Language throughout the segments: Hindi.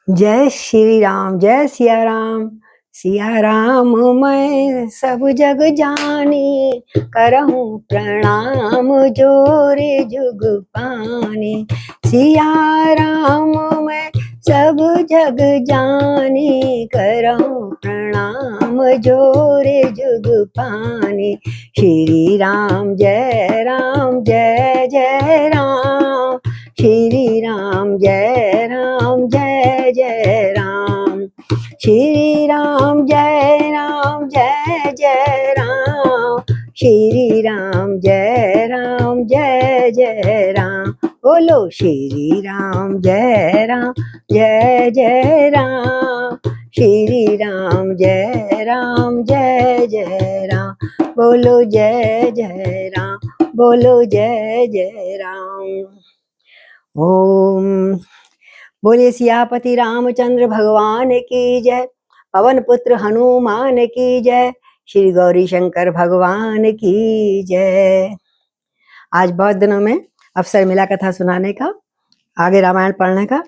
जय श्री राम, जय सिया राम। सिया राम मैं सब जग जानी, करहूँ प्रणाम जोरे जुग पानी। सिया राम मैं सब जग जानी, करहूँ प्रणाम जोरे जुग पानी। श्री राम जय राम, जय जय राम। श्री राम जय राम, जय जय राम। श्री राम जय राम, जय जय राम। श्री राम जय राम, जय जय राम। बोलो श्री राम जय राम, जय जय राम। श्री राम जय राम, जय जय राम। बोलो जय जय राम, बोलो जय जय राम। ओम बोले सियापति रामचंद्र भगवान की जय, पवन पुत्र हनुमान की जय, श्री गौरी शंकर भगवान की जय। आज बहुत दिनों में अवसर मिला कथा सुनाने का, आगे रामायण पढ़ने का।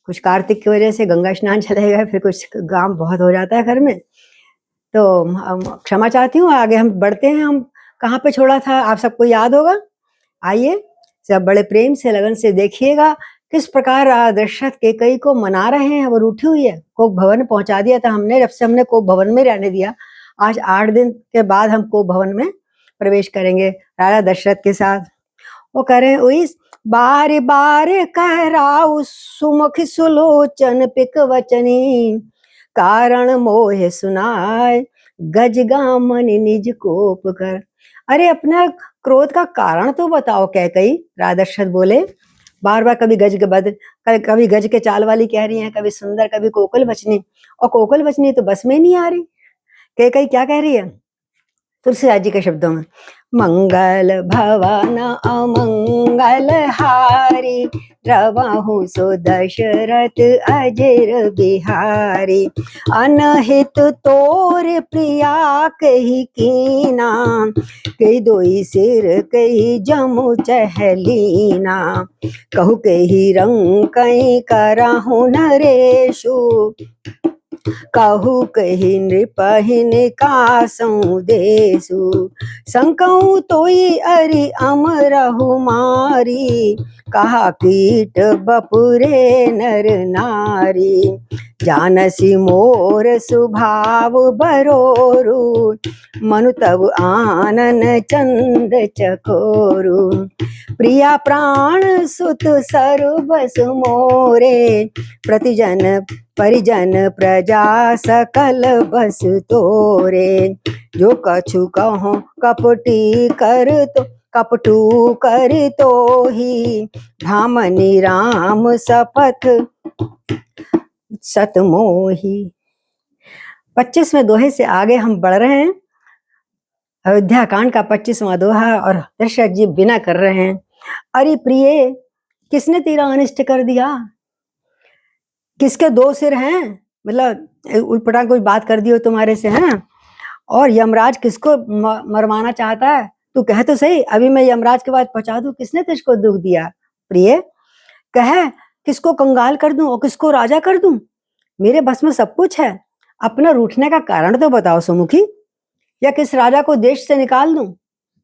कुछ कार्तिक की वजह से गंगा स्नान चले गए, फिर कुछ काम बहुत हो जाता है घर में, तो क्षमा चाहती हूँ। आगे हम बढ़ते हैं। हम कहाँ पे छोड़ा था आप सबको याद होगा। आइए सब बड़े प्रेम से लगन से देखिएगा किस प्रकार दशरथ कैकेयी को मना रहे हैं। वो रूठी हुई है। कोप भवन पहुंचा दिया था हमने, जब से हमने कोप भवन में रहने दिया। आज 8 दिन के बाद हम कोप भवन में प्रवेश करेंगे राजा दशरथ के साथ। वो कह रहे हैं, उइस बार बार कह राउ सुमुख सुलोचन पिक वचनी, कारण मोह सुनाय गजगामन निज कोप कर। अरे अपना क्रोध का कारण तो बताओ कैकेयी। राजा दशरथ बोले बार बार, कभी गज के बद, कभी गज के चाल वाली कह रही हैं, कभी सुंदर, कभी कोकिल बचनी। और कोकिल बचनी तो बस में नहीं आ रही। कैकेयी क्या कह रही है तुलसीदास जी के शब्दों में, मंगल भवन अमंगल हारी, रवहु सो दशरथ अजर बिहारी। अनहित तोर प्रिया कही कीना, कही दोई सिर कही जमु चहलीना। कहु कही रंग कही करहु नरेशु, कहु कही नृपहिन कासु देसु। संकहु तोई अरि अमरहु मारी, कहा कीट बपुरे नर नारी। जानसी मोर सुभाव बरोरु, मनु तब आनन चंद चकोरु। प्रिया प्राण सुत सर्वस मोरे, प्रतिजन परिजन प्रजा सकल बस तोरे। जो कछु कहो कपटी कर तो, कपटू कर तो ही, भामनी राम सपथ सतमोही। 25वें दोहे से आगे हम बढ़ रहे हैं। अयोध्या कांड का 25वां दोहा, और दशरथ जी बिना कर रहे हैं, अरे प्रिय किसने तेरा अनिष्ट कर दिया? किसके 2 सिर हैं? मतलब उल्पटा कोई बात कर दी हो तुम्हारे से, हैं? और यमराज किसको मरवाना चाहता है? तू कह तो सही, अभी मैं यमराज के पास पहुंचा दूं। किसने तुझको दुख दिया? प्रिय कह, किसको कंगाल कर दूं और किसको राजा कर दूं? मेरे बस में सब कुछ है। अपना रूठने का कारण तो बताओ सुमुखी, या किस राजा को देश से निकाल दूं?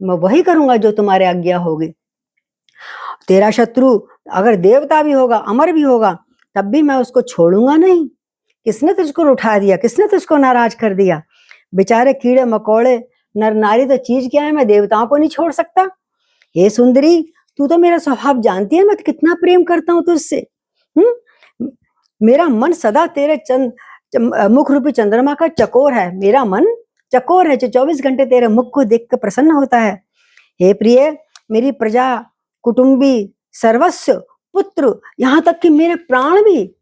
मैं वही करूंगा जो तुम्हारे आज्ञा होगी। तेरा शत्रु अगर देवता भी होगा, अमर भी होगा, तब भी मैं उसको छोड़ूंगा नहीं। किसने तुझको उठा दिया? किसने तुझको नाराज कर दिया? बेचारे कीड़े मकोड़े नर नारी तो चीज क्या है, मैं देवताओं को नहीं छोड़ सकता। हे सुंदरी, तू तो मेरा स्वभाव जानती है, मैं कितना प्रेम करता हूं तुझसे। मेरा मन सदा तेरे मुख रूपी चंद्रमा का चकोर है। मेरा मन चकोर है जो 24 घंटे तेरे मुख को देख कर प्रसन्न होता है। हे प्रिय, मेरी प्रजा, कुटुंबी, सर्वस्व, पुत्र, यहाँ तक कि मेरे प्राण भी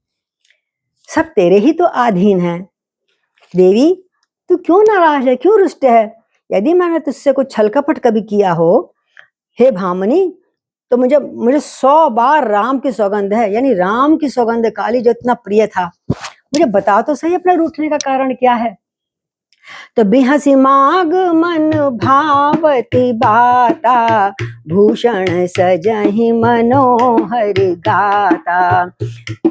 सब तेरे ही तो अधीन है। देवी, तू क्यों नाराज है, क्यों रुष्ट है? यदि मैंने तुझसे कुछ छल कपट कभी किया हो, हे भामनी, तो मुझे 100 बार राम की सौगंध है, यानी राम की सौगंध काली जो इतना प्रिय था। मुझे बताओ तो सही, अपने रूठने का कारण क्या है? तो बिहसी माग मन भावती बाता, भूषण सजहि मनोहर गाता।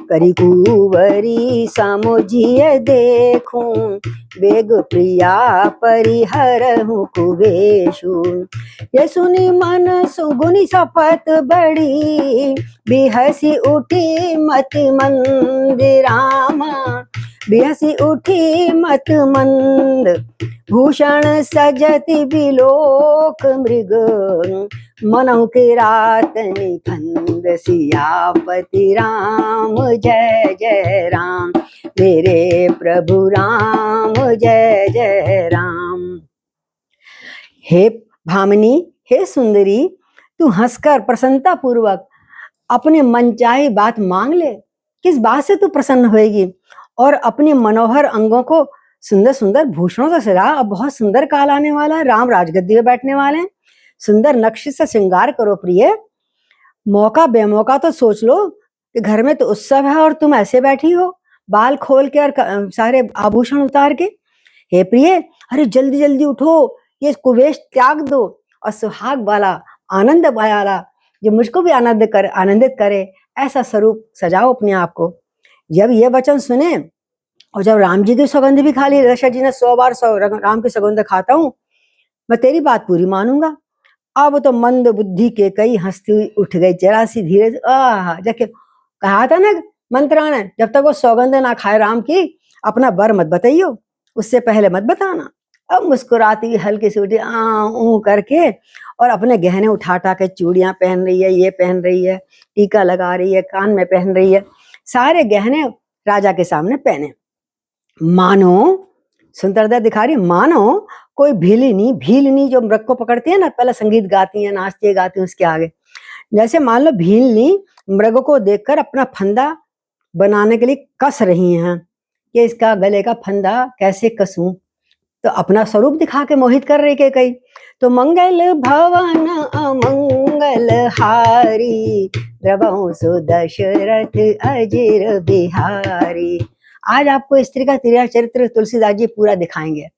करी कुंवरी समुझिए देखूं, वेग प्रिया परिहरहु कुवेशु। ये सुनी मन सुगुनी सपत बड़ी, बिहसी उठी मत मंद रामा, बिहसी उठी मत मंद। भूषण सजति बिलोक मृग, मनहु के रात निखंद। सियापति राम जय जय राम, मेरे प्रभु राम जय जय राम। हे भामिनी, हे सुंदरी, तू हंसकर प्रसन्नता पूर्वक अपने मनचाही बात मांग ले। किस बात से तू प्रसन्न होएगी? और अपने मनोहर अंगों को सुंदर सुंदर भूषणों से सजा। अब बहुत सुंदर काल आने वाला है, राम राजगद्दी में बैठने वाले हैं। सुंदर नक्शे से श्रृंगार करो प्रिय। मौका बेमौका तो सोच लो कि घर में तो उत्सव है और तुम ऐसे बैठी हो, बाल खोल के और सारे आभूषण उतार के। हे प्रिय, अरे जल्दी जल्दी उठो, ये कुवेश त्याग दो और सुहाग वाला आनंद वाला जो मुझको भी आनंदित करे, ऐसा स्वरूप सजाओ अपने आप को। जब ये वचन सुने और जब राम जी की सौगंध भी खा ली, दशरथ जी ने 100 बार राम की सौगंध खाता हूं, मैं तेरी बात पूरी मानूंगा। अब तो मंद बुद्धि के कई हंसती हुई उठ गई जरा सी धीरे से। जबकि कहा था ना मंत्रा ने, जब तक वो सौगंध ना खाए राम की, अपना वर मत बताइयो, उससे पहले मत बताना। अब मुस्कुराती हुई हल्की सी उठी करके और अपने गहने उठा के, चूड़ियां पहन रही है, ये पहन रही है, टीका लगा रही है, कान में पहन रही है, सारे गहने राजा के सामने पहने। मानो सुंदरता दिखा रही, मानो कोई भीलनी जो मृग को पकड़ती है ना, पहले संगीत गाती है, नाचती है, गाती है उसके आगे। जैसे मान लो भीलनी मृग को देखकर अपना फंदा बनाने के लिए कस रही हैं कि इसका गले का फंदा कैसे कसूं, तो अपना स्वरूप दिखा के मोहित कर रही के कई। तो मंगल भवन अमंगल हारी, द्रवहु सुदशरथ अजिर बिहारी। आज आपको स्त्री का चरित्र तुलसीदास जी पूरा दिखाएंगे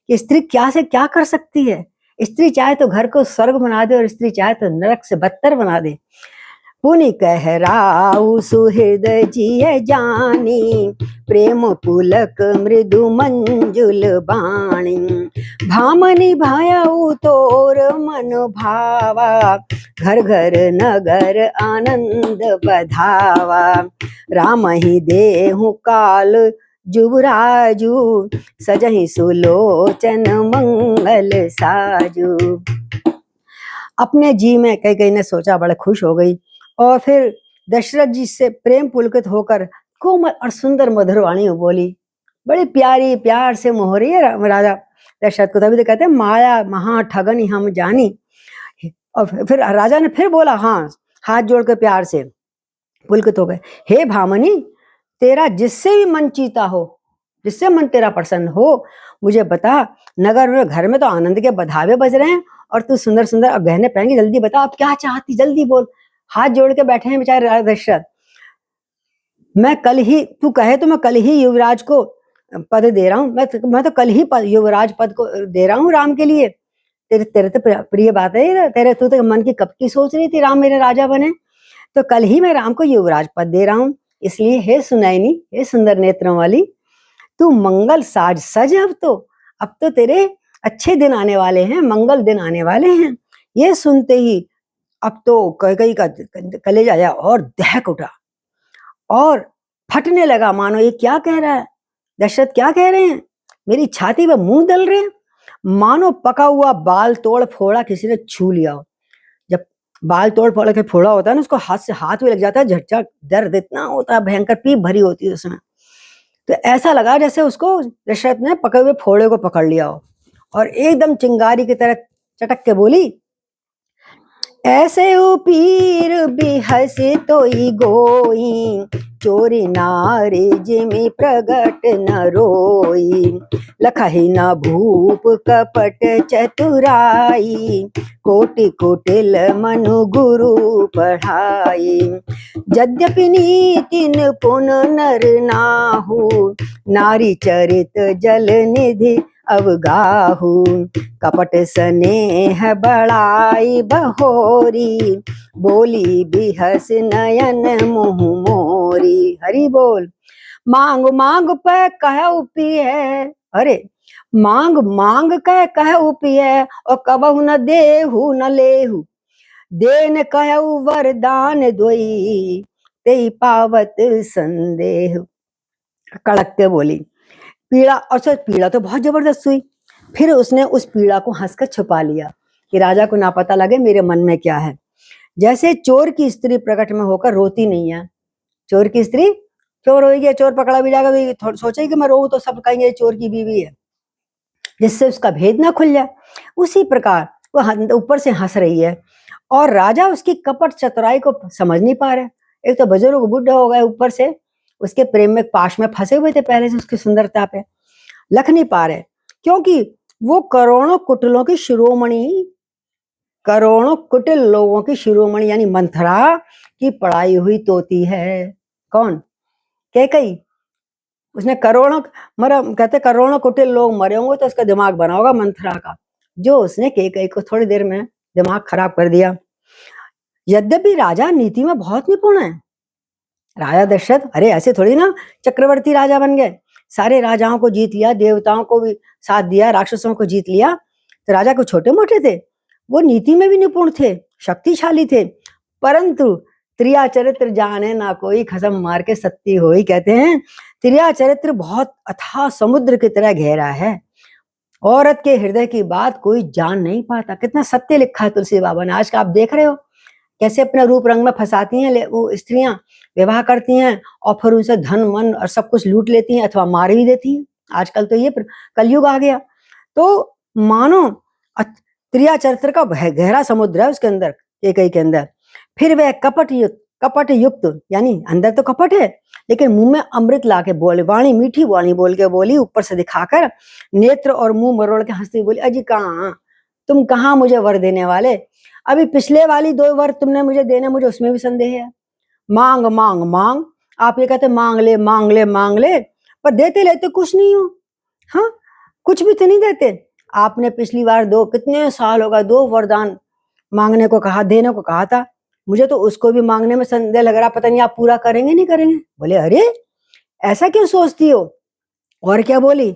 कि स्त्री क्या से क्या कर सकती है। स्त्री चाहे तो घर को स्वर्ग बना दे और स्त्री चाहे तो नरक से बदतर बना दे। पुनि कह राउ सुहृदय जिय जानी, प्रेम पुलक मृदु मंजुल बाणी। भामनी भायाऊ तोर मन भावा, घर घर नगर आनंद बधावा। राम ही देहु काल जुबराजू, सजहि सुलोचन मंगल साजू। अपने जी में कई ने सोचा, बड़े खुश हो गई और फिर दशरथ जी से प्रेम पुलकित होकर कोमल और सुंदर मधुर वाणी बोली। बड़ी प्यारी प्यार से मोह रही है राजा दशरथ को। तभी तो कहते हैं माया महा ठगनी हम जानी। और फिर राजा ने फिर बोला, हाँ, हाथ जोड़ के प्यार से पुलकित हो गए। हे भामनी, तेरा जिससे भी मन चीता हो, जिससे मन तेरा प्रसन्न हो, मुझे बता। नगर में घर में तो आनंद के बधावे बज रहे हैं और तू सुंदर सुंदर अब गहने पहनेंगी, जल्दी बता अब क्या चाहती, जल्दी बोल। हाथ जोड़ के बैठे हैं बेचारे राजा दशरथ। मैं कल ही, तू कहे तो मैं कल ही युवराज को पद दे रहा हूँ, मैं तो कल ही युवराज पद को दे रहा हूँ राम के लिए। तेरे तो प्रिय बात है, तेरे तू तो मन की कब की सोच रही थी राम मेरे राजा बने, तो कल ही मैं राम को युवराज पद दे रहा हूँ। इसलिए हे सुनैनी, हे सुंदर नेत्रों वाली, तू मंगल साज सज। अब तो तेरे अच्छे दिन आने वाले हैं, मंगल दिन आने वाले हैं। ये सुनते ही अब तो कैकेयी का कलेजा आया और दहक उठा और फटने लगा। मानो ये क्या कह रहा है, दशरथ क्या कह रहे हैं, मेरी छाती पे मुंह दल रहे हैं। मानो पका हुआ बाल तोड़ फोड़ा किसी ने छू लिया हो। जब बाल तोड़ फोड़ के फोड़ा होता है ना, उसको हाथ से हाथ में लग जाता है, झटझट दर्द इतना होता है, भयंकर पीप भरी होती है उसमें। तो ऐसा लगा जैसे उसको दशरथ ने पके हुए फोड़े को पकड़ लिया हो और एकदम चिंगारी की तरह चटक के बोली, ऐसे उपीर बिहसे तोई गोई, चोरी नारी जिमि प्रगट न रोई। लखहि न भूप कपट चतुराई, कोटि कुटिल मनु गुरु पढ़ाई। यद्यपि नीति निपुण नर नाहु, नारी चरित जल निधि अवगाहु। कपट स्नेह बड़ाई बहोरी, बोली बिहस नयन मुँह मोरी। हरि बोल। मांग मांग पे कह पिए, अरे मांग मांग कह पिए, और कबहु न देहु न लेहु। देन कहु वरदान दोई, तेई पावत संदेह। कड़क के बोली। पीड़ा, अच्छा पीड़ा तो बहुत जबरदस्त हुई। फिर उसने उस पीड़ा को हंसकर छुपा लिया कि राजा को ना पता लगे मेरे मन में क्या है। जैसे चोर की स्त्री प्रकट में होकर रोती नहीं है। चोर की स्त्री क्यों रोएगी? चोर पकड़ा भी जाएगा, सोचेगी कि मैं रोऊं तो सब कहेंगे चोर की बीवी है, जिससे उसका भेद ना खुल जाए। उसी प्रकार वो ऊपर से हंस रही है और राजा उसकी कपट चतुराई को समझ नहीं पा रहे। एक तो बुजुर्ग बुढ़ा हो गए, ऊपर से उसके प्रेम में पाश में फंसे हुए थे पहले से उसकी सुंदरता पे, लख नहीं पा रहे, क्योंकि वो करोड़ों कुटिलों की शिरोमणि, करोड़ों कुटिल लोगों की शिरोमणि यानी मंथरा की पढ़ाई हुई तोती है। कौन? कैकई। उसने करोड़ों मरा, कहते करोड़ों कुटिल लोग मरे होंगे तो उसका दिमाग बना होगा मंथरा का, जो उसने कैकई को थोड़ी देर में दिमाग खराब कर दिया। यद्यपि राजा नीति में बहुत निपुण है। राजा दशरथ अरे ऐसे थोड़ी ना चक्रवर्ती राजा बन गए, सारे राजाओं को जीत लिया, देवताओं को भी साथ दिया, राक्षसों को जीत लिया। तो राजा को छोटे मोटे थे, वो नीति में भी निपुण थे, शक्तिशाली थे। परंतु त्रिया चरित्र जाने ना कोई, खसम मार के सत्ती होई, कहते हैं त्रिया चरित्र बहुत अथाह समुद्र की तरह गहरा है। औरत के हृदय की बात कोई जान नहीं पाता। कितना सत्य लिखा है तुलसी बाबा ने। आज का आप देख रहे हो कैसे अपने रूप रंग में फंसाती हैं वो स्त्रियां, विवाह करती हैं और फिर उनसे धन मन और सब कुछ लूट लेती हैं अथवा मार भी देती हैं। आजकल तो ये कलयुग आ गया। तो मानो त्रिया चरित्र का गहरा समुद्र है उसके अंदर, कैकई के अंदर। फिर वह कपट युक्त यानी अंदर तो कपट है, लेकिन मुंह में अमृत लाके बोले, वाणी मीठी वाणी बोल के बोली, ऊपर से दिखाकर नेत्र और मुंह मरोड़ के हंसती बोली, अजी कहाँ तुम, कहाँ मुझे वर देने वाले? अभी पिछले वाली 2 वर तुमने मुझे देने, मुझे उसमें भी संदेह है। मांग मांग मांग, आप ये कहते मांग ले मांग ले मांग ले, पर देते लेते कुछ नहीं हो। हाँ, कुछ भी तो नहीं देते। आपने पिछली बार कितने साल होगा 2 वरदान मांगने को कहा, देने को कहा था, मुझे तो उसको भी मांगने में संदेह लग रहा, पता नहीं आप पूरा करेंगे नहीं करेंगे। बोले अरे ऐसा क्यों सोचती हो? और क्या बोली?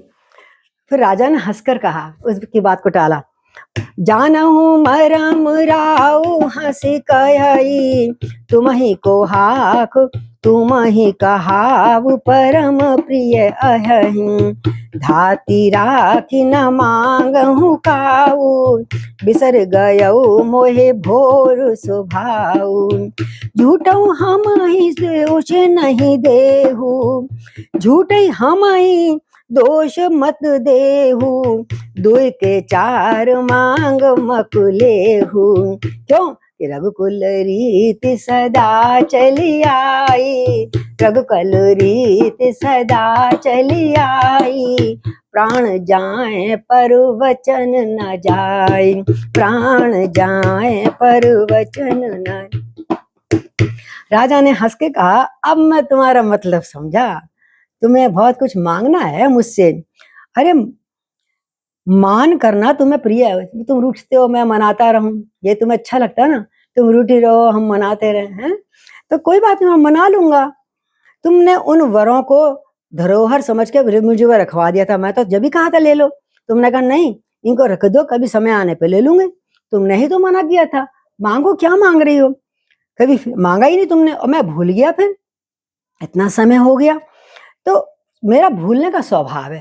फिर राजा ने हंसकर कहा, उसकी बात को टाला, जानहु मरम राउ हंसी कही, तुम ही को हाक तुम ही कहाव परम प्रिय अहि, धाती राखी न मांगहु काऊ, बिसर गयऊ मोहे भोर सुभाऊ, झूठऊ हम ही दोष नहीं देहु, झूठे हम ही दोष मत देहु, दुई के 4 मांग मकुलेहु। क्यों? कि रघुकुल रीति सदा चली आई, रघुकुल रीति सदा चली आई, प्राण जाए पर वचन न जाए, प्राण जाए पर वचन न। राजा ने हंस के कहा, अब मैं तुम्हारा मतलब समझा, तुम्हें बहुत कुछ मांगना है मुझसे। अरे मान करना तुम्हें प्रिय है, तुम रूठते हो मैं मनाता रहूं, ये तुम्हें अच्छा लगता है ना, तुम रूठी रहो हम मनाते रहे हैं, तो कोई बात नहीं, मैं मना लूंगा। तुमने उन वरों को धरोहर समझ के मुझे वो रखवा दिया था, मैं तो जब भी कहा था ले लो, तुमने कहा नहीं इनको रख दो, कभी समय आने पे ले लूंगे। तुमने ही तो मना किया था, मांगो, क्या मांग रही हो? कभी मांगा ही नहीं तुमने, और मैं भूल गया, फिर इतना समय हो गया। तो मेरा भूलने का स्वभाव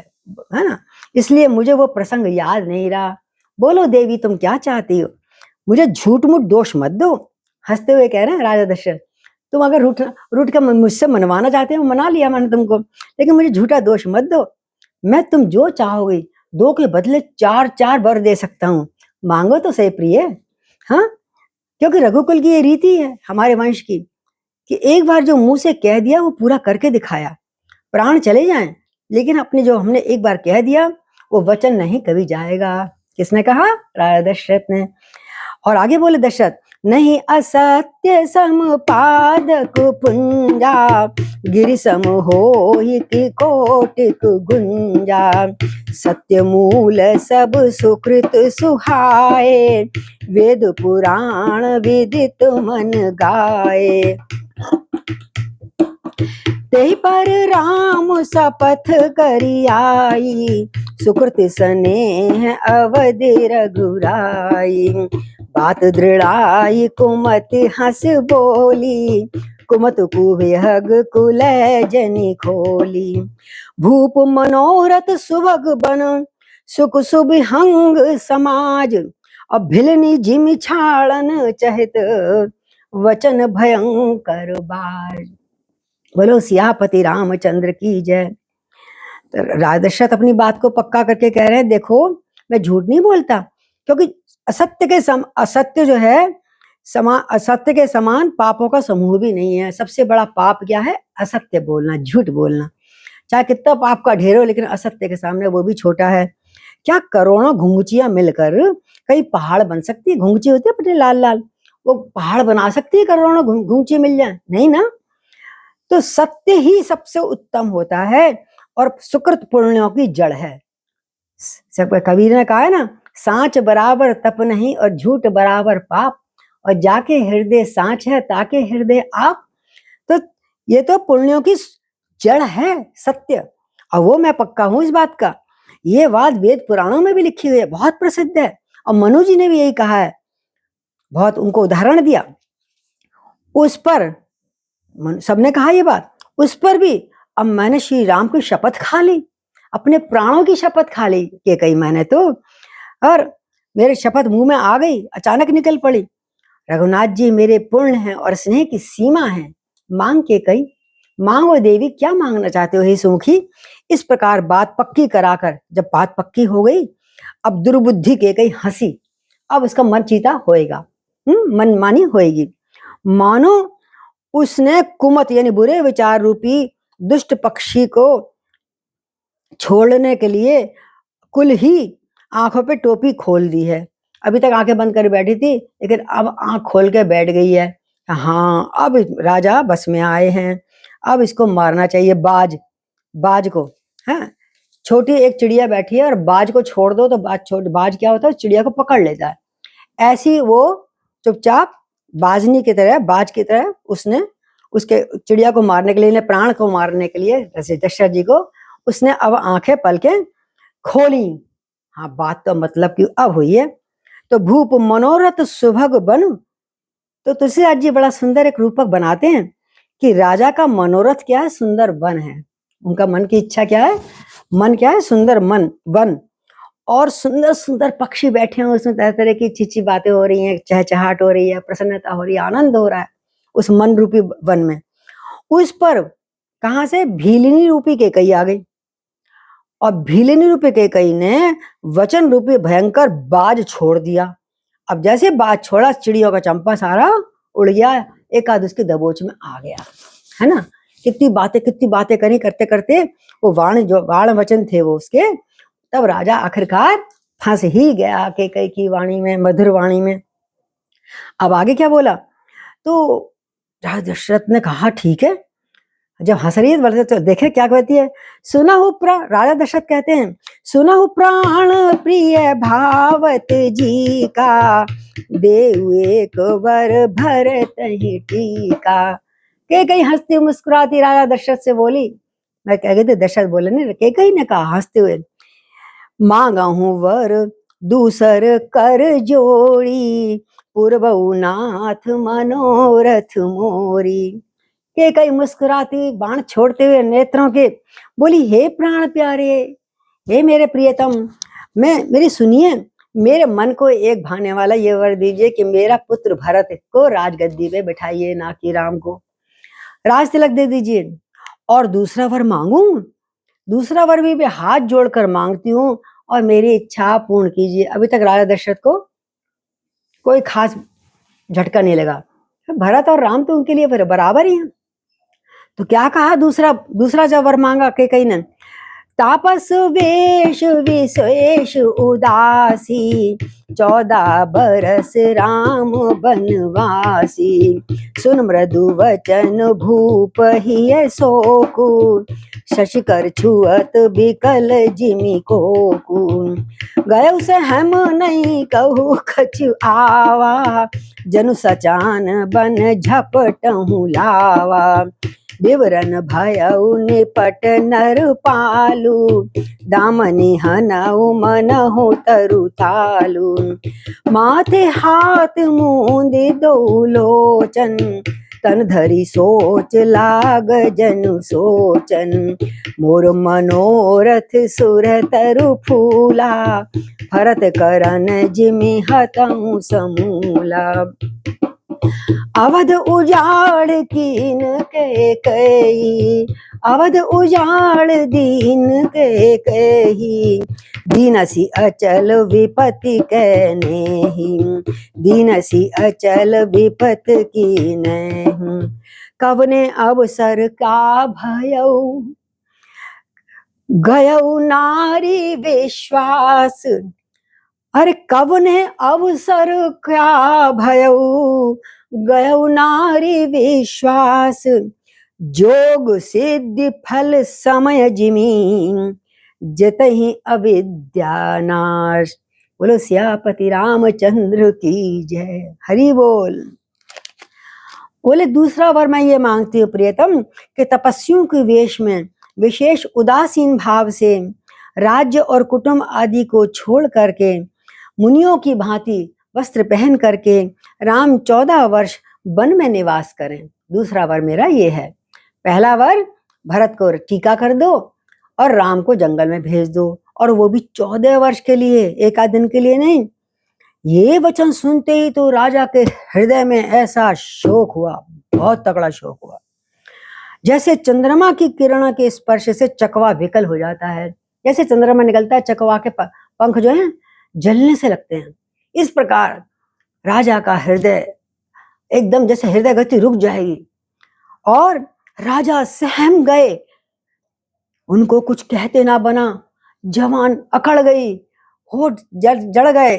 है ना, इसलिए मुझे वो प्रसंग याद नहीं रहा। बोलो देवी तुम क्या चाहती हो? मुझे झूठ मूठ दोष मत दो। हंसते हुए कह रहे हैं राजा दशरथ, तुम अगर रूठ कर मुझसे मनवाना चाहते हो, मना लिया मैंने तुमको, लेकिन मुझे झूठा दोष मत दो। मैं तुम जो चाहोगी 2 के बदले 4 वर दे सकता हूँ, मांगो तो सही प्रिय। हाँ, क्योंकि रघुकुल की ये रीति है हमारे वंश की, कि एक बार जो मुंह से कह दिया वो पूरा करके दिखाया, प्राण चले जाएं लेकिन अपने जो हमने एक बार कह दिया वो वचन नहीं कभी जाएगा। किसने कहा? राजा दशरथ ने। और आगे बोले दशरथ, नहीं असत्य समपादक पुंजा, गिरि सम होहि कि कोटिक गुंजा। सत्य मूल सब सुकृत सुहाए, वेद पुराण विदित मन गाए। तेहि पर राम शपथ करि आई, सुकृत स्नेह अवधि रघुराई। बात दृढ़ाई कुमति हंस बोली, कुमत कुविहग कुलय जनि खोली। भूप मनोरथ सुभग बन, सुख शुभ हंग समाज। अब भिलनी जिमि छाड़न चहित, वचन भयंकर बाज। बोलो सियापति रामचंद्र की जय। तो राजा दशरथ अपनी बात को पक्का करके कह रहे हैं, देखो मैं झूठ नहीं बोलता, क्योंकि असत्य जो है असत्य के समान पापों का समूह भी नहीं है। सबसे बड़ा पाप क्या है? असत्य बोलना, झूठ बोलना। चाहे कितना पाप का ढेर हो, लेकिन असत्य के सामने वो भी छोटा है। क्या करोड़ों घुंघचियां मिलकर कई पहाड़ बन सकती है? घुंघची होती है पटे लाल लाल, वो पहाड़ बना सकती है? करोड़ों घुंघची मिल जाए? नहीं ना। तो सत्य ही सबसे उत्तम होता है और सुकृत पुण्यों की जड़ है। सब कबीर ने कहा है ना, सांच बराबर तप नहीं और झूठ बराबर पाप, और जाके हृदय सांच है ताके हृदय आप। तो ये तो पुण्यों की जड़ है सत्य, और वो मैं पक्का हूं इस बात का। ये बात वेद पुराणों में भी लिखी हुई है, बहुत प्रसिद्ध है, और मनु जी ने भी यही कहा है, बहुत उनको उदाहरण दिया। उस पर सबने कहा ये बात, उस पर भी अब मैंने श्री राम की शपथ खा ली, अपने प्राणों की शपथ खा ली कि कहीं मैंने तो, और मेरे शपथ मुंह में आ गई, अचानक निकल पड़ी। रघुनाथ जी मेरे पूर्ण हैं और स्नेह की सीमा है, मांग के कई। मांगो देवी, क्या मांगना चाहते हो हे सुमुखी? इस प्रकार बात पक्की कराकर, जब बात पक्की हो गई, अब दुर्बुद्धि के कई हंसी, अब उसका मन चीता होएगा, मनमानी होएगी। मानो उसने कुमत यानी बुरे विचार रूपी दुष्ट पक्षी को छोड़ने के लिए कुल ही आंखों पे टोपी खोल दी है। अभी तक आंखें बंद कर बैठी थी, लेकिन अब आंख खोल के बैठ गई है। हाँ, अब राजा बस में आए हैं, अब इसको मारना चाहिए। बाज को, हाँ, छोटी एक चिड़िया बैठी है और बाज को छोड़ दो तो बाज क्या होता है? चिड़िया को पकड़ लेता है। ऐसी वो चुपचाप बाजनी की तरह, बाज की तरह उसने उसके चिड़िया को मारने के लिए, प्राण को मारने के लिए दशरथ जी को, उसने अब आंखें पलकें खोली। हाँ, बात तो मतलब कि अब हुई है। तो भूप मनोरथ सुभग बन, तो तुलसीदास जी बड़ा सुंदर एक रूपक बनाते हैं कि राजा का मनोरथ क्या है? सुंदर वन है। उनका मन की इच्छा क्या है? मन क्या है? सुंदर वन, और सुंदर सुंदर पक्षी बैठे हैं उसमें, तरह तरह की अच्छी बातें हो रही हैं, चहचहाट हो रही है, प्रसन्नता हो रही है, आनंद हो रहा है उस मन रूपी वन में। उस पर कहां से? भीलिनी रूपी केकई आ गई, और भीलिनी रूपी केकई ने वचन रूपी भयंकर बाज छोड़ दिया। अब जैसे बाज छोड़ा, चिड़ियों का चंपा सारा उड़ गया, एक आध उसकी दबोच में आ गया, है ना। कितनी बातें करी, करते करते वो वाण वचन थे वो उसके, तब राजा आखिरकार फंस ही गया केकई की वाणी में, मधुर वाणी में। अब आगे क्या बोला? तो राजा दशरथ ने कहा ठीक है। जब हंस रही है तो देखे क्या कहती है। सुनहु प्राण, राजा दशरथ कहते हैं, सुनहु प्राण प्रिय भावत जी का, देव एक वर भरत ही टीका। के कहीं हंसती मुस्कुराती राजा दशरथ से बोली, मैं कह गई थी, दशरथ बोले नहीं, के कहीं ने कहा हंसते हुए, मांगा हूं वर दूसर कर जोड़ी, पूर्वऊ नाथ मनोरथ मोरी। के कई मुस्कुराती बाण छोड़ते हुए नेत्रों के बोली, हे प्राण प्यारे, हे मेरे प्रियतम, मेरी सुनिए, मेरे मन को एक भाने वाला ये वर दीजिए कि मेरा पुत्र भरत को राजगद्दी पे बिठाइए, ना कि राम को राज तिलक दे दीजिए। और दूसरा वर मांगू? दूसरा वर भी हाथ जोड़कर मांगती हूँ, और मेरी इच्छा पूर्ण कीजिए। अभी तक राजा दशरथ को कोई खास झटका नहीं लगा, भरत और राम तो उनके लिए बराबर ही हैं। तो क्या कहा? दूसरा जब वर मांगा केकई ने, तापस वेश विशेष उदासी, 14 बरस राम बनवासी। सुन मृदु वचन भूप ही सोकु, शशिकर छुअत बिकल जिमि कोकु। गयो से हम नहीं कहू कछु आवा, जनु सचान बन झपटहु लावा। विवरण भयउ निपट नर पालू, दामनि हनउ मनहु तरु तालू। माथे हाथ मूंदि दो लोचन, तन धरि सोच लाग जनु सोचन। मोर मनोरथ सुर तरु फूला, भरत करन जिमि हतउ समूला। अवध उजाड़ कीन के कही, अवध उजाड़ दीन के कही। दीनसी अचल विपत्ति के नेही, दीनसी अचल विपत्ति की नहीं। कवने अवसर का भयउ, गयउ नारी विश्वास। अरे कवने अवसर क्या भयउ, गयउ नारी विश्वास। जोग सिद्धि फल समय जिमि, जतहि अविद्या नाश। बोलो सियापति रामचंद्र की जय। हरि बोल। बोले दूसरा वर मैं ये मांगती हूँ प्रियतम कि तपस्वियों के वेश में विशेष उदासीन भाव से राज्य और कुटुंब आदि को छोड़ करके मुनियों की भांति वस्त्र पहन करके राम 14 वर्ष वन में निवास करें। दूसरा वर मेरा ये है। पहला वर भरत को टीका कर दो और राम को जंगल में भेज दो, और वो भी 14 वर्ष के लिए, एक आध दिन के लिए नहीं। ये वचन सुनते ही तो राजा के हृदय में ऐसा शोक हुआ, बहुत तगड़ा शोक हुआ। जैसे चंद्रमा की किरण के स्पर्श से चकवा विकल हो जाता है, जैसे चंद्रमा निकलता है चकवा के पंख जो हैं जलने से लगते हैं, इस प्रकार राजा का हृदय एकदम जैसे हृदय गति रुक जाएगी। और राजा सहम गए, उनको कुछ कहते ना बना, जवान अकड़ गई, होठ जड़ गए,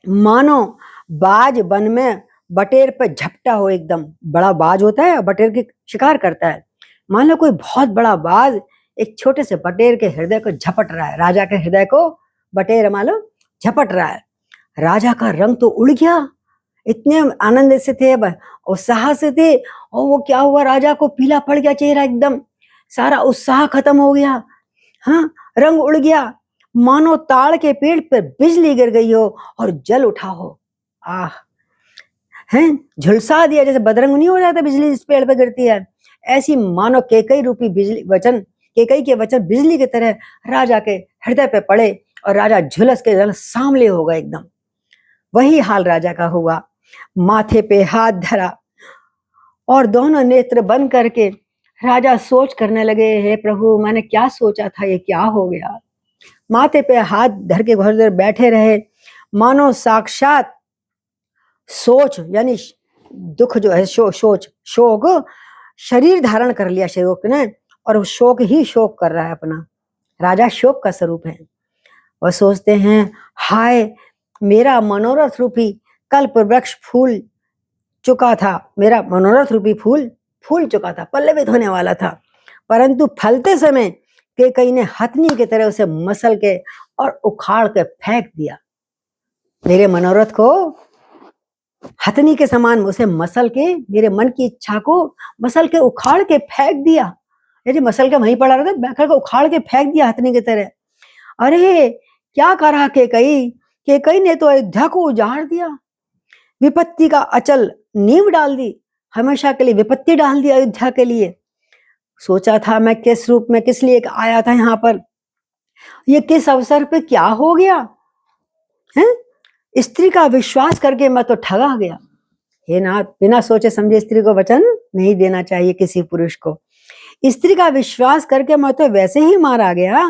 मानो बाज वन में बटेर पे झपटा हो। एकदम बड़ा बाज होता है, बटेर की शिकार करता है, मान लो कोई बहुत बड़ा बाज एक छोटे से बटेर के हृदय को झपट रहा है। राजा के हृदय को बटेर मान लो झपट रहा है। राजा का रंग तो उड़ गया, इतने आनंद से थे, उत्साह से थे, और वो क्या हुआ, राजा को पीला पड़ गया चेहरा, एकदम सारा उत्साह खत्म हो गया। हाँ, रंग उड़ गया, मानो ताड़ के पेड़ पर बिजली गिर गई हो और जल उठा हो। आह, हैं, झुलसा दिया, जैसे बदरंग नहीं हो जाता बिजली इस पेड़ पे गिरती है, ऐसी मानो केकई रूपी बिजली वचन, केकई के वचन बिजली की तरह राजा के हृदय पे पड़े और राजा झुलस के जल सांवले हो गए एकदम। वही हाल राजा का हुआ। माथे पे हाथ धरा और दोनों नेत्र बंद करके राजा सोच करने लगे, हे प्रभु मैंने क्या सोचा था, ये क्या हो गया। माथे पे हाथ धर के बहुत देर बैठे रहे, मानो साक्षात सोच यानी दुख जो है, शोक शरीर धारण कर लिया शोक ने, और शोक ही शोक कर रहा है अपना। राजा शोक का स्वरूप है। वह सोचते हैं, हाय मेरा मनोरथ रूपी कल्प वृक्ष फूल चुका था, मेरा मनोरथ रूपी फूल चुका था, पल्लवित होने वाला था, परंतु फलते समय केकई ने हथनी की तरह उसे मसल के और उखाड़ के फेंक दिया। मेरे मनोरथ को हथनी के समान उसे मसल के, मेरे मन की इच्छा को मसल के उखाड़ के फेंक दिया। यदि मसल के वहीं पड़ा रहता, बैठकर के उखाड़ के फेंक दिया हथनी की तरह। अरे क्या करा केकई ने तो अयोध्या को उजाड़ दिया, विपत्ति का अचल नींव डाल दी, हमेशा के लिए विपत्ति डाल दी अयोध्या के लिए। सोचा था मैं किस रूप में किस लिए आया था यहाँ पर, ये किस अवसर पे क्या हो गया है। स्त्री का विश्वास करके मैं तो ठगा गया। हे नाथ, बिना सोचे समझे स्त्री को वचन नहीं देना चाहिए किसी पुरुष को। स्त्री का विश्वास करके मैं तो वैसे ही मारा गया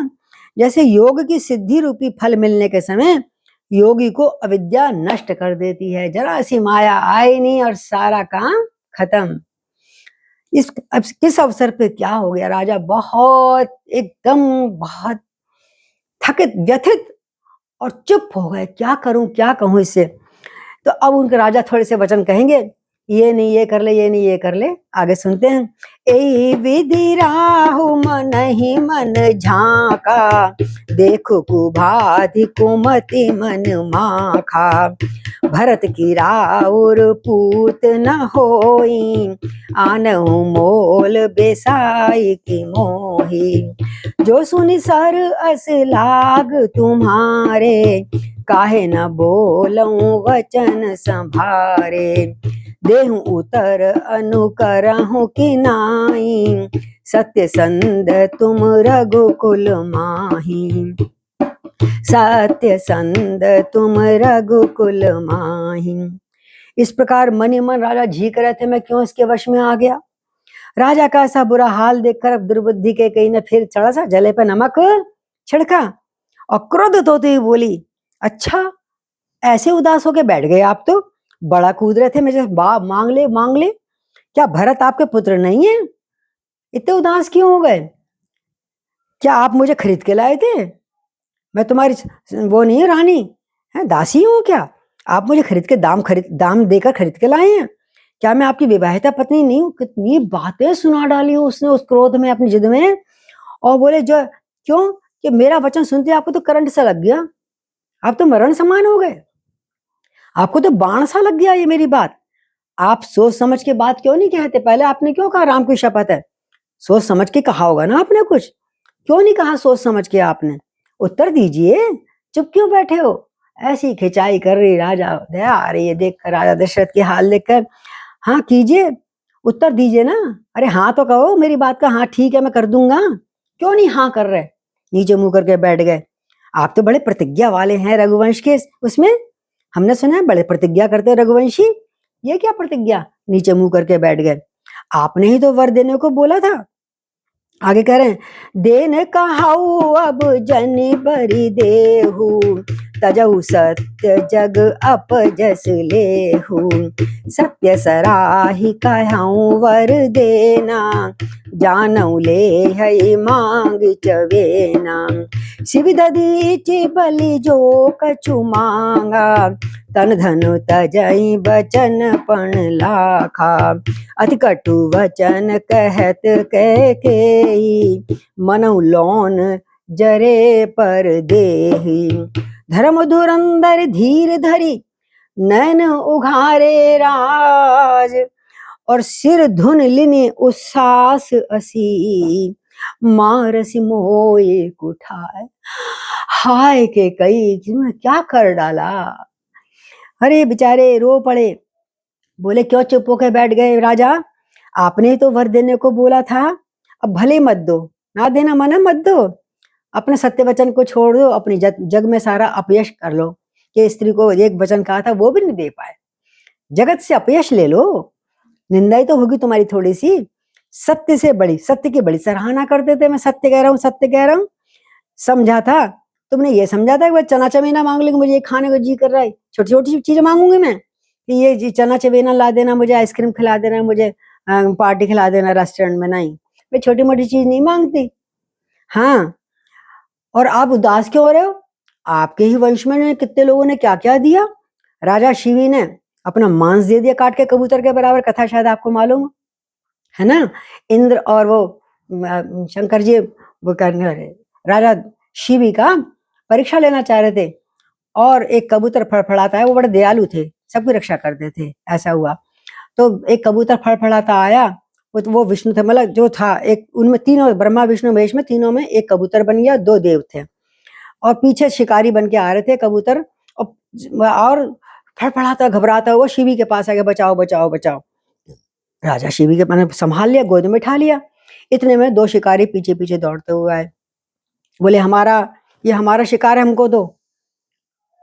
जैसे योग की सिद्धि रूपी फल मिलने के समय योगी को अविद्या नष्ट कर देती है। जरा सी माया आई नहीं और सारा काम खत्म। इस अब किस अवसर पे क्या हो गया, राजा बहुत एकदम बहुत थकित व्यथित और चुप हो गए, क्या करूं क्या कहूं इससे। तो अब उनके राजा थोड़े से वचन कहेंगे, ये नहीं ये कर ले, ये नहीं ये कर ले। आगे सुनते हैं। ए विधि राहु मन ही मन झांका, देखो कुभाधि कुमति मन माखा, भरत की राउर पूत न होई, आनहु मोल बेसाई की मोही, जो सुनि सर अस लाग तुम्हारे, काहे न बोलऊं वचन संभारे, देहु उतर अनुकरहु कि नाई, सत्य संध तुम रघुकुल माही, सत्य संध तुम रघुकुल माही। इस प्रकार मन ही मन राजा झीक रहे थे, मैं क्यों इसके वश में आ गया। राजा का ऐसा बुरा हाल देखकर अब दुर्बुद्धि के कहीं ने फिर चढ़ा सा जले पे नमक छिड़का और क्रोधित होते हुए बोली, अच्छा ऐसे उदास होके बैठ गए आप, तो बड़ा कूद रहे थे मुझे बाप मांग ले मांग ले, क्या भरत आपके पुत्र नहीं है, इतने उदास क्यों हो गए, क्या आप मुझे खरीद के लाए थे, मैं तुम्हारी वो नहीं रानी है, दासी हूँ क्या, आप मुझे खरीद के दाम देकर खरीद के लाए हैं, क्या मैं आपकी विवाहिता पत्नी नहीं हूँ। कितनी बातें सुना डाली हूँ उसने उस क्रोध में अपनी जिद में। और बोले जो क्यों कि मेरा वचन सुनते आपको तो करंट सा लग गया, आप तो मरण समान हो गए, आपको तो बाण सा लग गया ये मेरी बात, आप सोच समझ के बात क्यों नहीं कहते, पहले आपने क्यों कहा राम की शपथ है, सोच समझ के कहा होगा ना आपने, कुछ क्यों नहीं कहा सोच समझ के आपने, उत्तर दीजिए, चुप क्यों बैठे हो। ऐसी खिंचाई कर रही, राजा दया आ रही है देखकर, राजा दशरथ के हाल देखकर, हाँ कीजिए उत्तर दीजिए ना, अरे हाँ तो कहो मेरी बात का, हाँ ठीक है मैं कर दूंगा, क्यों नहीं हाँ कर रहे, नीचे मुंह करके बैठ गए। आप तो बड़े प्रतिज्ञा वाले हैं रघुवंश के, उसमें हमने सुना है बड़े प्रतिज्ञा करते रघुवंशी, ये क्या प्रतिज्ञा, नीचे मुंह करके बैठ गए, आपने ही तो वर देने को बोला था। आगे कह रहे हैं, देन कहाऊ अब जनि बरि देहु, तजहु सत्य जग अपजस लेहु, सत्य सराहि कहऊँ वर देना, जानऊ ले है मांग चवेना, शिव दधीचि बलि जो कछु मांगा, तन धनु तजई बचन पण लाखा, अति कटु वचन कहत कह के, मनउ लौन जरे पर देही, धर्म धुरंधर धीर धरी नैन उघारे राज, और सिर धुन लिनि उसास असी, मारसी मोए कुठाय, हाय के कई क्या कर डाला, अरे बेचारे रो पड़े। बोले क्यों चुप होकर बैठ गए राजा, आपने तो वर देने को बोला था, अब भले मत दो, ना देना मना मत दो, अपने सत्य वचन को छोड़ दो, अपनी जग में सारा अपयश कर लो, कि स्त्री को एक वचन कहा था वो भी नहीं दे पाए, जगत से अपयश ले लो, निंदा ही तो होगी तुम्हारी थोड़ी सी, सत्य से बड़ी, सत्य की बड़ी सराहना करते थे, मैं सत्य कह रहा हूँ सत्य कह रहा हूँ, समझा था तुमने, ये समझा था कि वह चना चमेना मांग लेंगे, मुझे ये खाने को जी कर रहा है, छोटी छोटी चीजें मांगूंगी मैं, कि ये चना चवेना ला देना, मुझे आइसक्रीम खिला देना, मुझे पार्टी खिला देना रेस्टोरेंट में, नहीं मैं छोटी मोटी चीज नहीं मांगती। हाँ और आप उदास क्यों हो रहे हो, आपके ही वंश में कितने लोगों ने क्या क्या दिया, राजा शिवी ने अपना मांस दे दिया काट के कबूतर के बराबर, कथा शायद आपको मालूम है ना, इंद्र और वो शंकर जी वो करने राजा शिवी का परीक्षा लेना चाह रहे थे, और एक कबूतर फड़फड़ाता है, वो बड़े दयालु थे, सबकी रक्षा करते थे, ऐसा हुआ तो एक कबूतर फड़फड़ाता आया, वो विष्णु थे, मतलब जो था एक उनमें तीनों ब्रह्मा विष्णु महेश में तीनों में एक कबूतर बन गया, दो देव थे और पीछे शिकारी बन के आ रहे थे कबूतर, और फड़फड़ाता घबराता हुआ शिवी के पास आ गया, बचाओ बचाओ बचाओ, राजा शिवी के मैंने संभाल लिया, गोद में उठा लिया, इतने में दो शिकारी पीछे पीछे दौड़ते हुए आए, बोले ये हमारा शिकार है, हमको दो,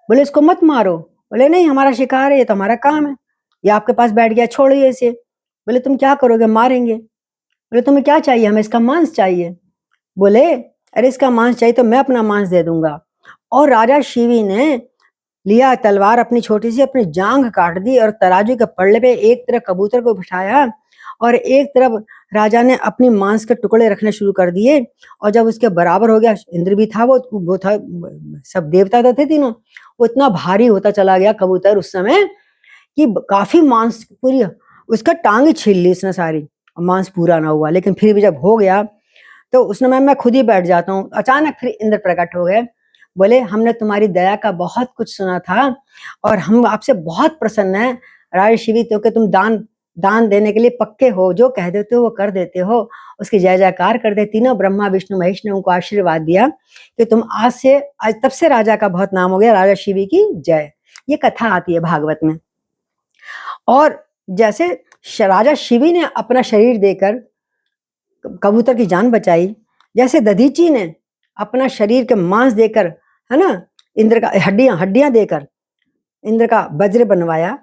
बोले इसको मत मारो, बोले नहीं हमारा शिकार है, ये तो हमारा काम है, ये आपके पास बैठ गया, छोड़िए इसे, बोले तुम क्या करोगे, मारेंगे, बोले तुम्हें क्या चाहिए, हमें इसका मांस चाहिए, बोले अरे इसका मांस चाहिए तो मैं अपना मांस दे दूंगा, और राजा शिवी ने लिया तलवार अपनी छोटी सी, अपनी जांघ काट दी और तराजू के पल्ले पे एक तरफ कबूतर को बिठाया और एक तरफ राजा ने अपनी मांस के टुकड़े रखने शुरू कर दिए, और जब उसके बराबर हो गया, इंद्र भी था, वो था, सब देवता तो थे तीनों, वो इतना भारी होता चला गया कबूतर उस समय कि काफी मांस पूरी उसका टांग ही छील ली उसने सारी, मांस पूरा ना हुआ। लेकिन फिर भी जब हो गया तो उसने मैं खुद ही बैठ जाता हूँ। अचानक फिर इंद्र प्रकट हो गए, बोले हमने तुम्हारी दया का बहुत कुछ सुना था और हम आपसे बहुत प्रसन्न है। राय शिवी तो के तुम दान दान देने के लिए पक्के हो, जो कह देते हो वो कर देते हो। उसकी जय जयकार कर दे। तीनों ब्रह्मा विष्णु महेश ने उनको आशीर्वाद दिया कि तुम आज तब से राजा का बहुत नाम हो गया, राजा शिवी की जय। ये कथा आती है भागवत में। और जैसे राजा शिवी ने अपना शरीर देकर कबूतर की जान बचाई, जैसे दधीची ने अपना शरीर के मांस देकर, है ना, इंद्र का हड्डियां देकर इंद्र का वज्र बनवाया,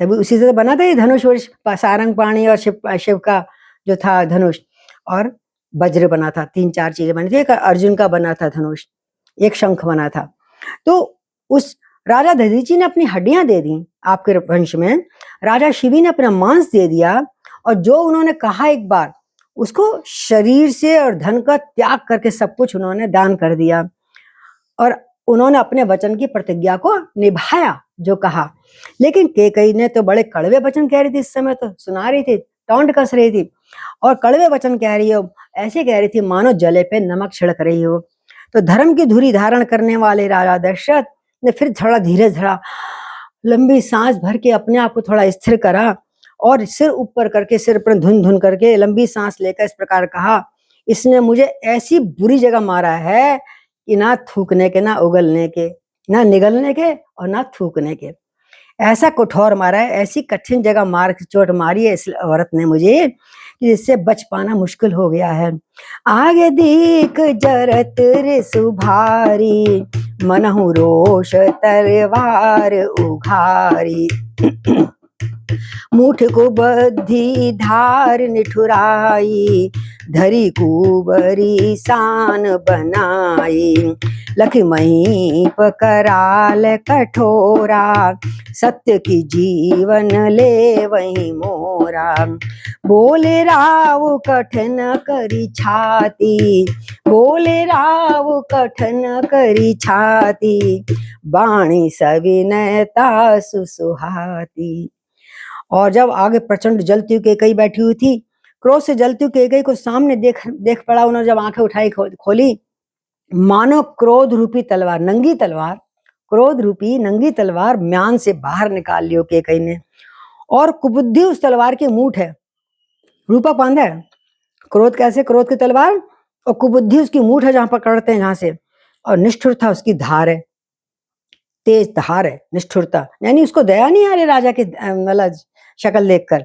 तभी उसी से बना था ये धनुष सारंग पाणी और शिव का जो था धनुष, और वज्र बना था। 3-4 चीजें बनी थी। एक अर्जुन का बना था धनुष, एक शंख बना था। तो उस राजा दधीची ने अपनी हड्डियां दे दी आपके वंश में, राजा शिवी ने अपना मांस दे दिया, और जो उन्होंने कहा एक बार उसको शरीर से और धन का त्याग करके सब कुछ उन्होंने दान कर दिया, और उन्होंने अपने वचन की प्रतिज्ञा को निभाया जो कहा। लेकिन केकई ने तो बड़े कड़वे वचन कह रही थी, इस समय तो सुना रही थी, टोंट कस रही थी, और कड़वे वचन कह रही हो, ऐसे कह रही थी मानो जले पे नमक छिड़क रही हो। तो धर्म की धुरी धारण करने वाले राजा दशरथ ने फिर थोड़ा धीरे धड़ा लंबी सांस भर के अपने आप को थोड़ा स्थिर करा, और सिर ऊपर करके, सिर पर धुन धुन करके लंबी सांस लेकर इस प्रकार कहा, इसने मुझे ऐसी बुरी जगह मारा है कि ना थूकने के, ना उगलने के, ना निगलने के, और ना थूकने के। ऐसा कठोर मारा है, ऐसी कठिन जगह मार चोट मारी है इस औरत ने मुझे कि जिससे बच पाना मुश्किल हो गया है। आगे दीक जरत रे सुभारी, मनहु रोष तलवार उघारी। मुठ को बद्धी धार निठुराई, धरी कुबरी सान बनाई। लखमही पकराल कठोरा, सत्य की जीवन ले वही मोरा। बोले राव कठिन करी छाती, बोले राव कठिन करी छाती, बाणी सविनयता सुसुहाती। और जब आगे प्रचंड जलती हुई कैकई बैठी हुई थी, क्रोध से जलती हुई कैकई को सामने देख पड़ा। उन्होंने जब आंखें उठाई खोली, मानो क्रोध रूपी तलवार, नंगी तलवार, क्रोध रूपी नंगी तलवार म्यान से बाहर निकाल लियो कैकई ने, और कुबुद्धि उस तलवार की मूठ है, रूपक बांधा है। क्रोध कैसे, क्रोध की तलवार, और कुबुद्धि उसकी मूठ है जहां पकड़ते हैं जहां से, और निष्ठुरता उसकी धार है, तेज धार है, निष्ठुरता, यानी उसको दया नहीं आ रही राजा की मतलब शक्ल देखकर।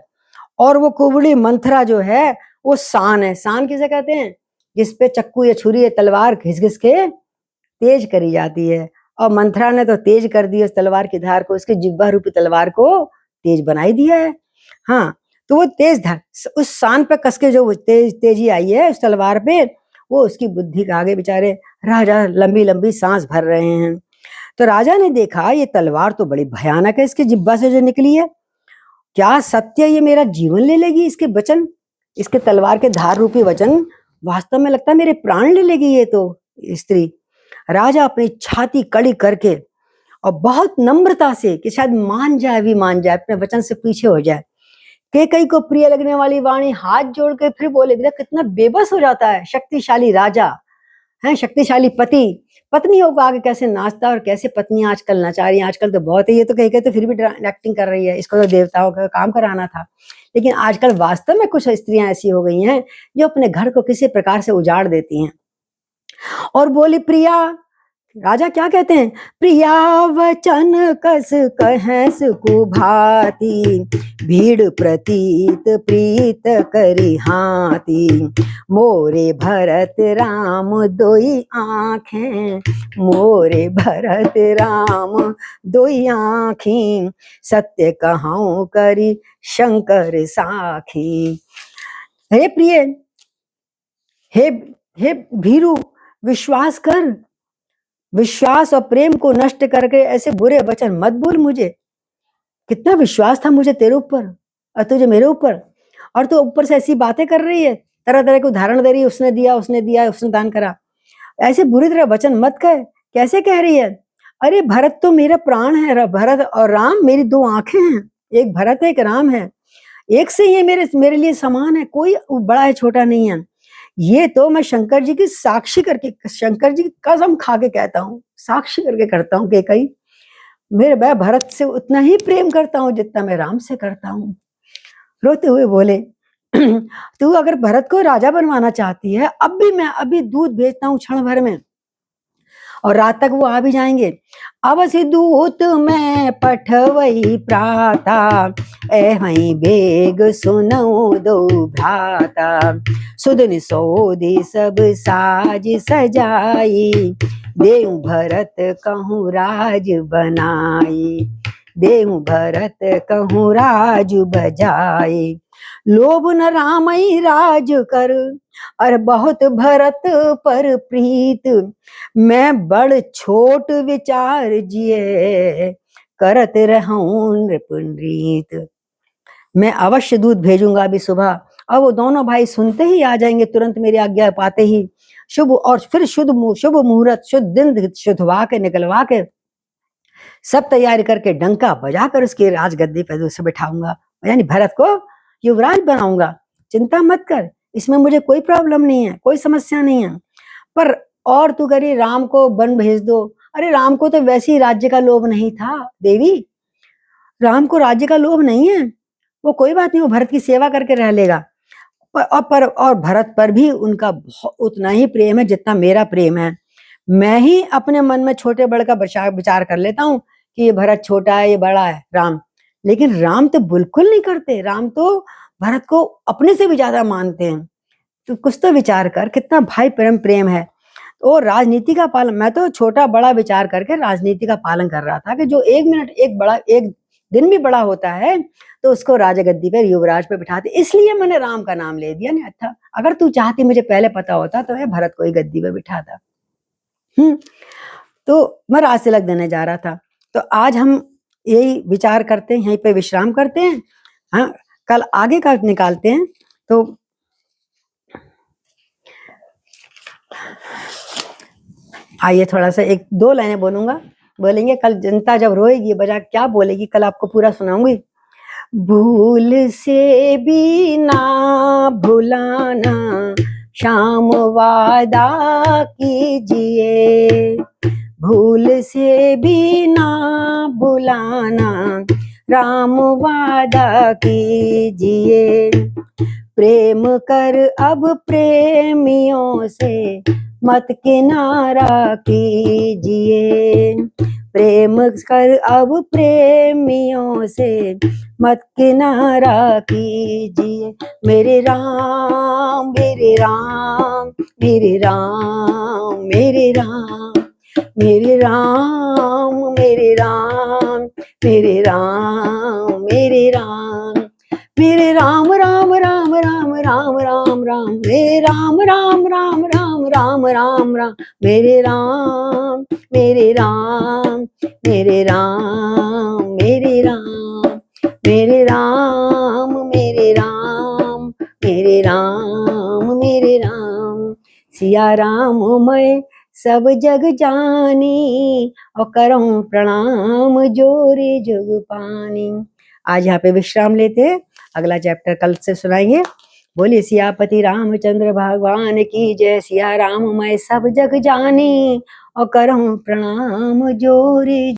और वो कुबड़ी मंथरा जो है वो सान है। सान किसे कहते हैं? जिसपे चक्कू या छुरी या तलवार घिस घिस के तेज करी जाती है, और मंथरा ने तो तेज कर दी उस तलवार की धार को, उसकी जिह्वा रूपी तलवार को तेज बनाई दिया है। हाँ, तो वो तेज धार उस सान पे कसके जो तेजी आई है उस तलवार पे, वो उसकी बुद्धि का आगे बेचारे राजा लंबी लंबी सांस भर रहे हैं। तो राजा ने देखा ये तलवार तो बड़ी भयानक है, इसके जिह्वा से जो निकली है, क्या सत्य ये मेरा जीवन ले लेगी? इसके वचन, इसके तलवार के धार रूपी वचन वास्तव में लगता है मेरे प्राण ले लेगी ये तो स्त्री। राजा अपनी छाती कड़ी करके और बहुत नम्रता से कि शायद मान जाए, भी मान जाए, अपने वचन से पीछे हो जाए, कैकई को प्रिय लगने वाली वाणी हाथ जोड़ के फिर बोले, कितना बेबस हो जाता है शक्तिशाली राजा है, शक्तिशाली पति, पत्नियों को आगे कैसे नाचता और कैसे पत्नी आजकल नचा रही है। आजकल तो बहुत है, ये तो कह तो फिर भी एक्टिंग कर रही है, इसको तो देवताओं का काम कराना था। लेकिन आजकल वास्तव में कुछ स्त्रियां ऐसी हो गई हैं जो अपने घर को किसी प्रकार से उजाड़ देती हैं। और बोली प्रिया, राजा क्या कहते हैं, प्रिया वचन कस कहस कुभाती, भीड़ प्रतीत प्रीत करी हाथी, मोरे भरत राम दोई आँखें, मोरे भरत राम दोई आँखें, सत्य कहाऊं करी शंकर साखी। हे प्रिय, हे भीरू, विश्वास कर, विश्वास और प्रेम को नष्ट करके ऐसे बुरे वचन मत बोल मुझे। कितना विश्वास था मुझे तेरे ऊपर और तुझे मेरे ऊपर, और तू ऊपर से ऐसी बातें कर रही है, तरह तरह के उदाहरण दे रही है, उसने दिया, उसने दिया, उसने दान करा। ऐसे बुरी तरह वचन मत कह। कैसे कह रही है? अरे भरत तो मेरा प्राण है, भरत और राम मेरी दो आंखें हैं, एक भरत है एक राम है, एक से ये मेरे मेरे लिए समान है, कोई बड़ा है छोटा नहीं है। ये तो मैं शंकर जी की साक्षी करके, शंकर जी की कसम खा के कहता हूँ, साक्षी करके करता हूँ कि कहीं मेरे मैं भरत से उतना ही प्रेम करता हूँ जितना मैं राम से करता हूँ। रोते हुए बोले तू अगर भरत को राजा बनवाना चाहती है, अब भी मैं अभी दूध भेजता हूँ क्षण भर में, और रात तक वो आ भी जाएंगे। अवसि दूत मैं पठवई प्राता, एहई बेग सुनऊ दो भ्राता। सुदनि सोदी सब साज सजाई, देऊ भरत कहूँ राज बनाई, देऊ भरत कहूँ राज बजाई। लोभ न रामई राज कर, और बहुत भरत पर प्रीत। मैं बड़ छोट विचार जिए, करत रहूं नृपुनीत। मैं अवश्य दूध भेजूंगा अभी सुबह, और वो दोनों भाई सुनते ही आ जाएंगे, तुरंत मेरी आज्ञा पाते ही। शुभ और फिर शुभ मुहूर्त, शुभ दिन शुद्धवा के निकलवा के सब तैयारी करके डंका बजाकर उसके राजगद्दी पर उसे बिठाऊंगा, यानी भरत को युवराज बनाऊंगा। चिंता मत कर, इसमें मुझे कोई प्रॉब्लम नहीं है, कोई समस्या नहीं है। पर और तू कह रही राम को वन भेज दो। अरे राम को तो वैसे ही राज्य का लोभ नहीं था देवी, राम को राज्य का लोभ नहीं है, वो कोई बात नहीं, वो भरत की सेवा करके रह लेगा। और भरत पर भी उनका उतना ही प्रेम है जितना मेरा प्रेम है। मैं ही अपने मन में छोटे बड़े का विचार कर लेता हूँ कि ये भरत छोटा है, ये बड़ा है राम, लेकिन राम तो बिल्कुल नहीं करते। राम तो भरत को अपने से भी ज्यादा मानते हैं। तो कुछ तो विचार कर, कितना भाई प्रेम प्रेम है। तो राजनीति का पालन, मैं तो छोटा बड़ा विचार करके राजनीति का पालन कर रहा था कि जो एक मिनट एक दिन भी बड़ा होता है तो उसको राजगद्दी पर युवराज पे बिठाते, इसलिए मैंने राम का नाम ले दिया। नहीं अच्छा, अगर तू चाहती, मुझे पहले पता होता तो मैं भरत को ही गद्दी पे बिठाता। तो मैं राज तिलक देने जा रहा था। तो आज हम यही विचार करते हैं, यहीं पे विश्राम करते हैं। हाँ, कल आगे का निकालते हैं। तो आइए थोड़ा सा एक दो लाइनें बोलूंगा, बोलेंगे। कल जनता जब रोएगी बजा क्या बोलेगी, कल आपको पूरा सुनाऊंगी। भूल से भी ना भुलाना, शाम वादा कीजिए। भूल से भी ना भुलाना, राम वादा कीजिए। प्रेम कर अब प्रेमियों से मत किनारा कीजिए। प्रेम कर अब प्रेमियों से मत किनारा कीजिए। मेरे राम मेरे राम मेरे राम मेरे राम मेरे राम मेरे राम मेरे राम मेरे राम मेरे राम राम राम राम राम राम राम मेरे राम राम राम राम राम राम राम मेरे राम मेरे राम मेरे राम मेरे राम मेरे राम मेरे राम मेरे राम मेरे राम। सिया राम मैं सब जग जानी, और करऊं प्रणाम जोरे जुग पानी। आज यहाँ पे विश्राम लेते हैं, अगला चैप्टर कल से सुनाएंगे। बोलिए सियापति रामचंद्र भगवान की जय। सिया राम मैं सब जग जानी, और करऊं प्रणाम जोरे